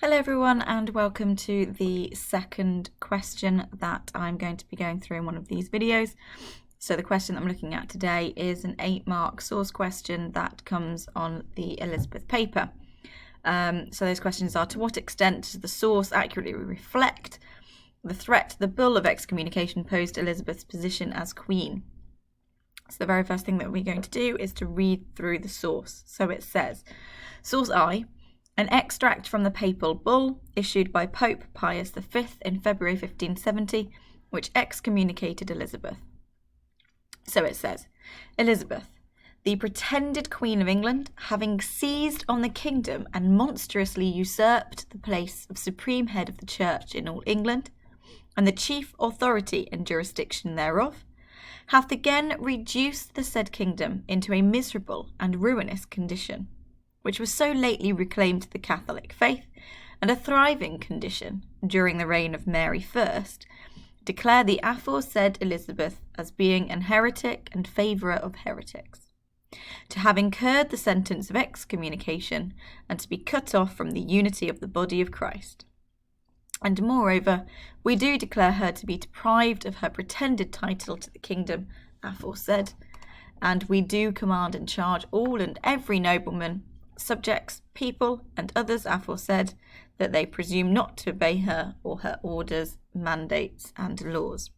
Hello everyone, and welcome to the second question that I'm going to be going through in one of these videos. So the question that I'm looking at today is an 8-mark source question that comes on the Elizabeth paper. So those questions are: to what extent does the source accurately reflect the threat the Bull of Excommunication posed to Elizabeth's position as Queen? So the very first thing that we're going to do is to read through the source. So it says, Source I, an extract from the papal bull issued by Pope Pius V in February 1570, which excommunicated Elizabeth. So it says, Elizabeth, the pretended Queen of England, having seized on the kingdom and monstrously usurped the place of supreme head of the Church in all England, and the chief authority and jurisdiction thereof, hath again reduced the said kingdom into a miserable and ruinous condition, which was so lately reclaimed to the Catholic faith, and a thriving condition during the reign of Mary I, declare the aforesaid Elizabeth as being an heretic and favourer of heretics, to have incurred the sentence of excommunication, and to be cut off from the unity of the body of Christ. And moreover, we do declare her to be deprived of her pretended title to the kingdom aforesaid, and we do command and charge all and every nobleman, subjects, people, and others aforesaid, that they presume not to obey her or her orders, mandates, and laws.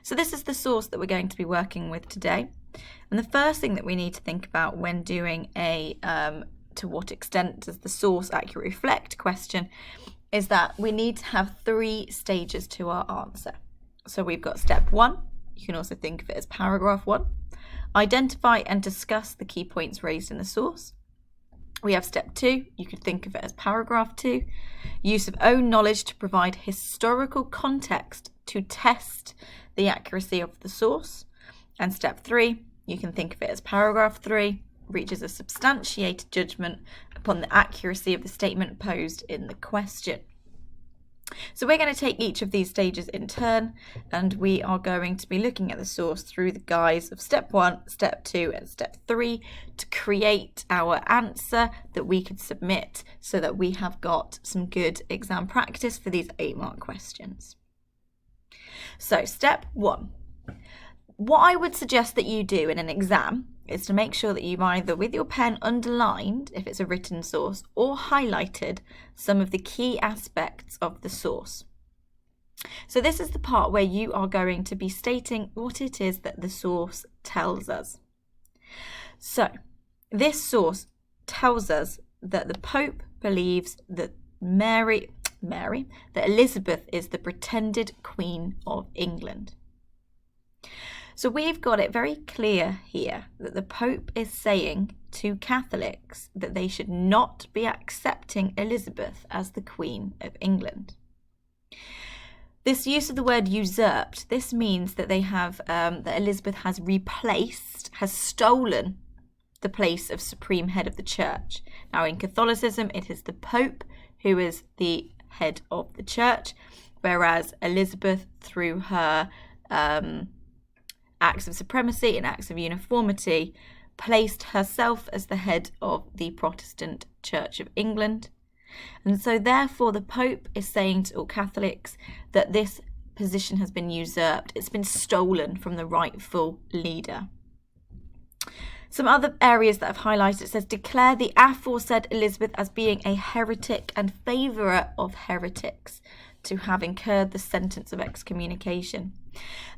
So this is the source that we're going to be working with today. And the first thing that we need to think about when doing a to what extent does the source accurately reflect question is that we need to have 3 stages to our answer. So we've got step 1, you can also think of it as paragraph 1, identify and discuss the key points raised in the source. We have step 2, you could think of it as paragraph 2, use of own knowledge to provide historical context to test the accuracy of the source. And step 3, you can think of it as paragraph 3, reaches a substantiated judgment upon the accuracy of the statement posed in the question. So we're going to take each of these stages in turn, and we are going to be looking at the source through the guise of step 1, step 2, and step 3 to create our answer that we could submit so that we have got some good exam practice for these 8-mark questions. So step 1. What I would suggest that you do in an exam is to make sure that you've either with your pen underlined, if it's a written source, or highlighted some of the key aspects of the source. So this is the part where you are going to be stating what it is that the source tells us. So this source tells us that the Pope believes that that Elizabeth is the pretended Queen of England. So we've got it very clear here that the Pope is saying to Catholics that they should not be accepting Elizabeth as the Queen of England. This use of the word usurped, this means that they have that Elizabeth has stolen the place of supreme head of the Church. Now in Catholicism, it is the Pope who is the head of the Church, whereas Elizabeth, through her acts of supremacy and acts of uniformity, placed herself as the head of the Protestant Church of England. And so therefore the Pope is saying to all Catholics that this position has been usurped, it's been stolen from the rightful leader. Some other areas that I've highlighted, it says declare the aforesaid Elizabeth as being a heretic and favourer of heretics, to have incurred the sentence of excommunication.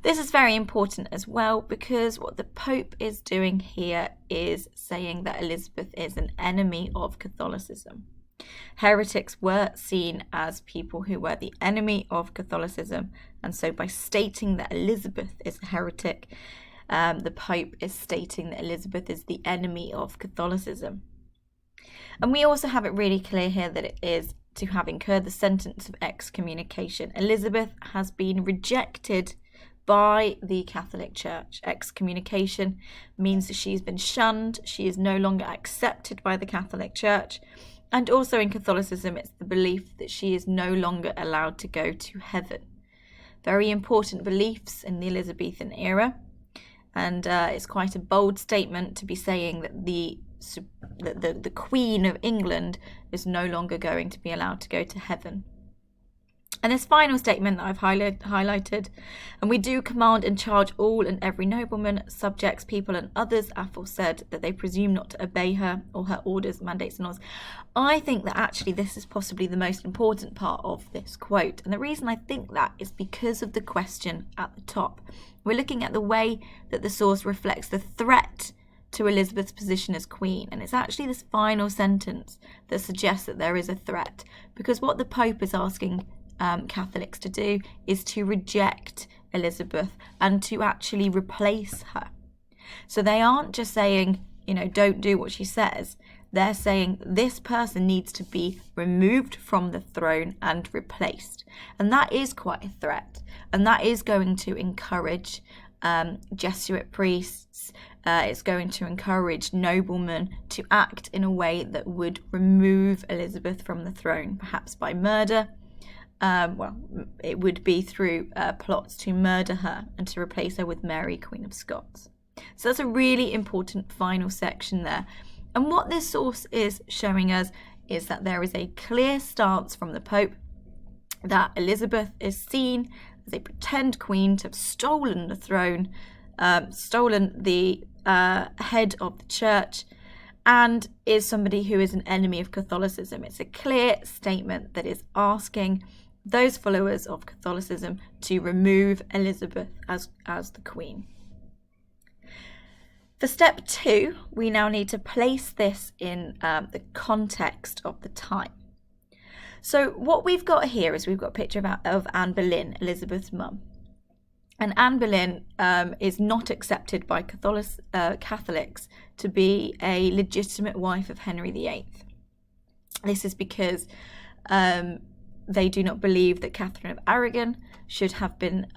This is very important as well, because what the Pope is doing here is saying that Elizabeth is an enemy of Catholicism. Heretics were seen as people who were the enemy of Catholicism, and so by stating that Elizabeth is a heretic, the Pope is stating that Elizabeth is the enemy of Catholicism. And we also have it really clear here that it is to have incurred the sentence of excommunication. Elizabeth has been rejected by the Catholic Church. Excommunication means that she's been shunned, she is no longer accepted by the Catholic Church, and also in Catholicism it's the belief that she is no longer allowed to go to heaven. Very important beliefs in the Elizabethan era, and it's quite a bold statement to be saying that the the Queen of England is no longer going to be allowed to go to heaven. And this final statement that I've highlighted, and we do command and charge all and every nobleman, subjects, people and others aforesaid that they presume not to obey her or her orders, mandates and laws. I think that actually this is possibly the most important part of this quote. And the reason I think that is because of the question at the top. We're looking at the way that the source reflects the threat to Elizabeth's position as queen. And it's actually this final sentence that suggests that there is a threat, because what the Pope is asking Catholics to do is to reject Elizabeth and to actually replace her. So they aren't just saying, don't do what she says. They're saying this person needs to be removed from the throne and replaced. And that is quite a threat. And that is going to encourage Jesuit priests. It's going to encourage noblemen to act in a way that would remove Elizabeth from the throne, perhaps by murder. It would be through plots to murder her and to replace her with Mary, Queen of Scots. So that's a really important final section there. And what this source is showing us is that there is a clear stance from the Pope that Elizabeth is seen as a pretend queen to have stolen the throne, stolen the head of the church, and is somebody who is an enemy of Catholicism. It's a clear statement that is asking those followers of Catholicism to remove Elizabeth as the Queen. For step 2, we now need to place this in the context of the time. So what we've got here is we've got a picture of Anne Boleyn, Elizabeth's mum. And Anne Boleyn is not accepted by Catholics to be a legitimate wife of Henry VIII. This is because they do not believe that Catherine of Aragon should have been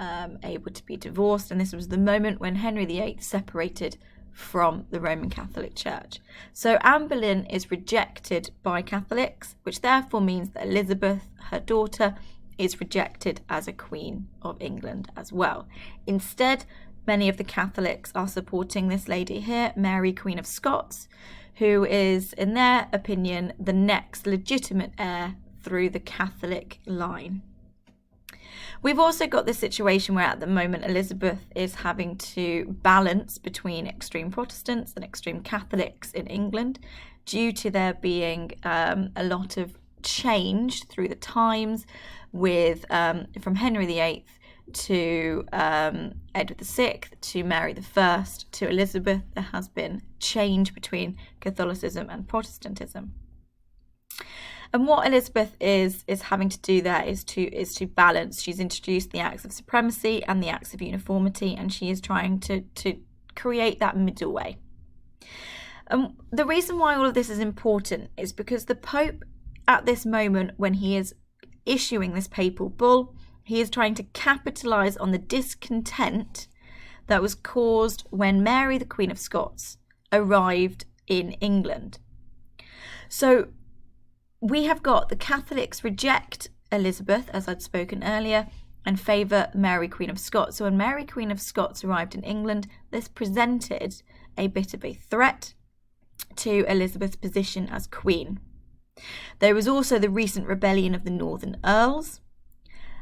able to be divorced, and this was the moment when Henry VIII separated from the Roman Catholic Church. So Anne Boleyn is rejected by Catholics, which therefore means that Elizabeth, her daughter, is rejected as a Queen of England as well. Instead, many of the Catholics are supporting this lady here, Mary, Queen of Scots, who is, in their opinion, the next legitimate heir through the Catholic line. We've also got this situation where at the moment Elizabeth is having to balance between extreme Protestants and extreme Catholics in England due to there being a lot of change through the times with from Henry VIII to Edward VI to Mary I to Elizabeth. There has been change between Catholicism and Protestantism. And what Elizabeth is having to do there is to balance. She's introduced the acts of supremacy and the acts of uniformity, and she is trying to create that middle way. The reason why all of this is important is because the Pope, at this moment when he is issuing this papal bull, he is trying to capitalise on the discontent that was caused when Mary, the Queen of Scots, arrived in England. So we have got the Catholics reject Elizabeth, as I'd spoken earlier, and favour Mary, Queen of Scots. So when Mary, Queen of Scots arrived in England, this presented a bit of a threat to Elizabeth's position as Queen. There was also the recent rebellion of the Northern Earls,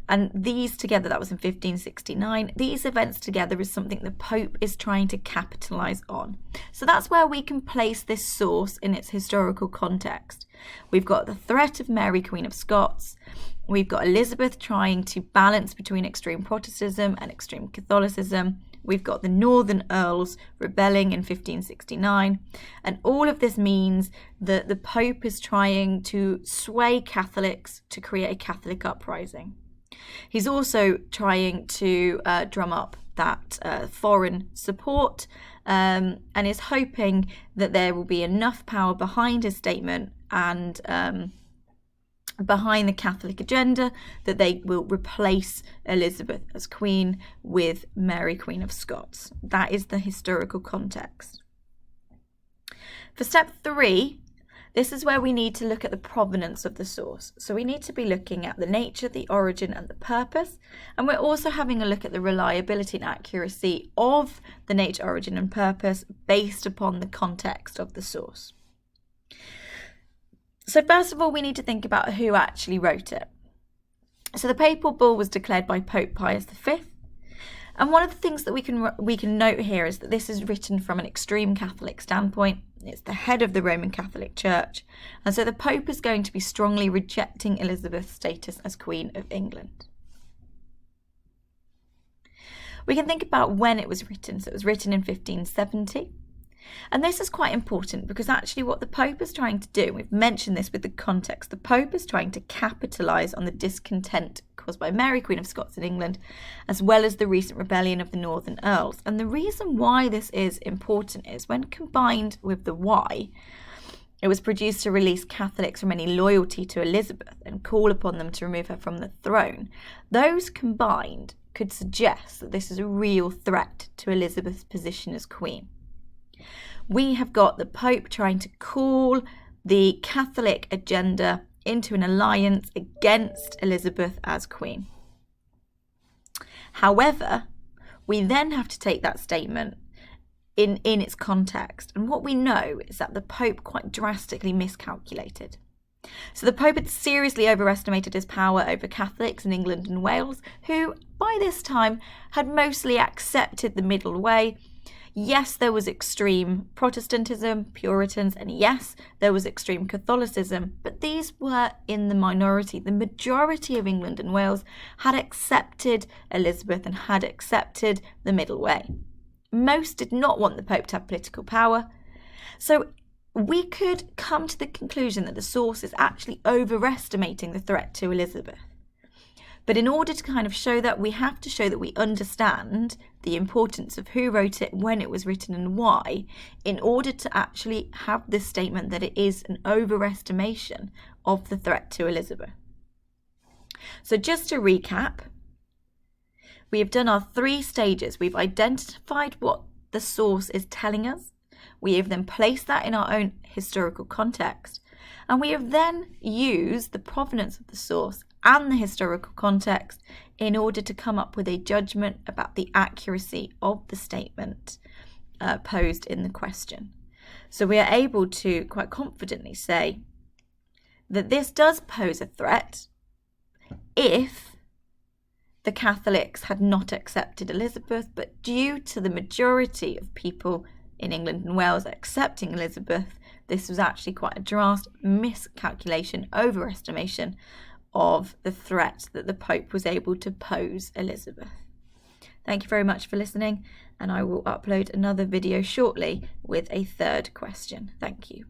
and these together, that was in 1569, these events together is something the Pope is trying to capitalise on. So that's where we can place this source in its historical context. We've got the threat of Mary, Queen of Scots. We've got Elizabeth trying to balance between extreme Protestantism and extreme Catholicism. We've got the Northern Earls rebelling in 1569. And all of this means that the Pope is trying to sway Catholics to create a Catholic uprising. He's also trying to drum up that foreign support and is hoping that there will be enough power behind his statement and behind the Catholic agenda that they will replace Elizabeth as Queen with Mary, Queen of Scots. That is the historical context. For step 3, This is where we need to look at the provenance of the source. So we need to be looking at the nature, the origin and the purpose. And we're also having a look at the reliability and accuracy of the nature, origin and purpose based upon the context of the source. So first of all, we need to think about who actually wrote it. So the papal bull was declared by Pope Pius V. And one of the things that we can note here is that this is written from an extreme Catholic standpoint. It's the head of the Roman Catholic Church. And so the Pope is going to be strongly rejecting Elizabeth's status as Queen of England. We can think about when it was written. So it was written in 1570. And this is quite important because actually what the Pope is trying to do, we've mentioned this with the context, the Pope is trying to capitalise on the discontent caused by Mary, Queen of Scots in England, as well as the recent rebellion of the Northern Earls. And the reason why this is important is when combined with the why, it was produced to release Catholics from any loyalty to Elizabeth and call upon them to remove her from the throne. Those combined could suggest that this is a real threat to Elizabeth's position as Queen. We have got the Pope trying to call the Catholic agenda into an alliance against Elizabeth as Queen. However, we then have to take that statement in its context. And what we know is that the Pope quite drastically miscalculated. So the Pope had seriously overestimated his power over Catholics in England and Wales, who by this time had mostly accepted the middle way. Yes, there was extreme Protestantism, Puritans, and yes, there was extreme Catholicism, but these were in the minority. The majority of England and Wales had accepted Elizabeth and had accepted the middle way. Most did not want the Pope to have political power. So we could come to the conclusion that the source is actually overestimating the threat to Elizabeth. But in order to kind of show that, we have to show that we understand the importance of who wrote it, when it was written and why, in order to actually have this statement that it is an overestimation of the threat to Elizabeth. So just to recap, we have done our 3 stages. We've identified what the source is telling us. We have then placed that in our own historical context. And we have then used the provenance of the source and the historical context in order to come up with a judgment about the accuracy of the statement posed in the question. So we are able to quite confidently say that this does pose a threat if the Catholics had not accepted Elizabeth, but due to the majority of people in England and Wales accepting Elizabeth, this was actually quite a drastic miscalculation, overestimation of the threat that the Pope was able to pose Elizabeth. Thank you very much for listening, and I will upload another video shortly with a 3rd question. Thank you.